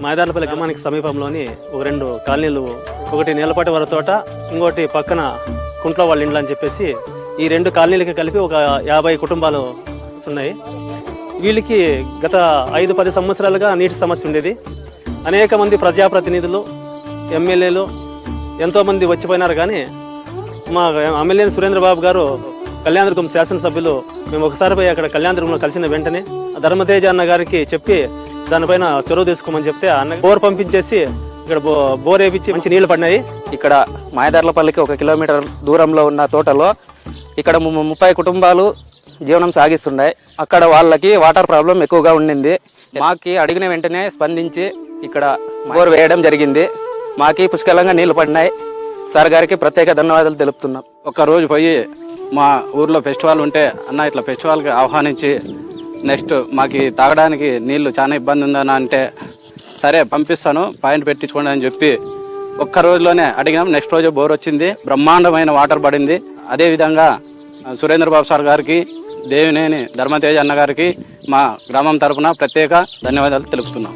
మాయదార్లపల్లి గ్రామానికి సమీపంలోని ఒక 2 కాలనీలు, ఒకటి నీలపాటి వారి తోట, ఇంకోటి పక్కన కుంట్లో వాళ్ళ ఇండ్లు అని చెప్పేసి ఈ 2 కాలనీలకి కలిపి ఒక 50 కుటుంబాలు ఉన్నాయి. వీళ్ళకి గత 5-10 సంవత్సరాలుగా నీటి సమస్య ఉండేది. అనేక మంది ప్రజాప్రతినిధులు, ఎమ్మెల్యేలు ఎంతోమంది వచ్చిపోయినారు. కానీ మా ఎమ్మెల్యే సురేంద్రబాబు గారు కళ్యాణదుర్గం శాసనసభ్యులు మేము ఒకసారి పోయి అక్కడ కళ్యాణదుర్గంలో కలిసిన వెంటనే ధర్మతేజ అన్న గారికి చెప్పి దానిపైన చొరవ తీసుకోమని చెప్తే అన్న బోర్ పంపించేసి ఇక్కడ బోర్ వేయించి మంచి నీళ్లు పడినాయి. ఇక్కడ మాయదార్లపల్లికి 1 కిలోమీటర్ దూరంలో ఉన్న తోటలో ఇక్కడ 30 కుటుంబాలు జీవనం సాగిస్తున్నాయి. అక్కడ వాళ్ళకి వాటర్ ప్రాబ్లం ఎక్కువగా ఉండింది. మాకి అడిగిన వెంటనే స్పందించి ఇక్కడ బోర్ వేయడం జరిగింది. మాకి పుష్కలంగా నీళ్లు పడినాయి. సార్ గారికి ప్రత్యేక ధన్యవాదాలు తెలుపుతున్నాం. ఒక్కరోజు పోయి మా ఊర్లో ఫెస్టివల్ ఉంటే అన్న ఇట్లా ఫెస్టివల్కి ఆహ్వానించి నెక్స్ట్ మాకు తాగడానికి నీళ్లు చాలా ఇబ్బంది ఉందని అంటే సరే పంపిస్తాను పాయింట్ పెట్టించుకోండి అని చెప్పి ఒక్క రోజులోనే అడిగినాం. నెక్స్ట్ రోజు బోర్ వచ్చింది, బ్రహ్మాండమైన వాటర్ పడింది. అదేవిధంగా సురేంద్రబాబు సార్ గారికి, దేవినేని ధర్మతేజ అన్న గారికి మా గ్రామం తరఫున ప్రత్యేక ధన్యవాదాలు తెలుపుతున్నాం.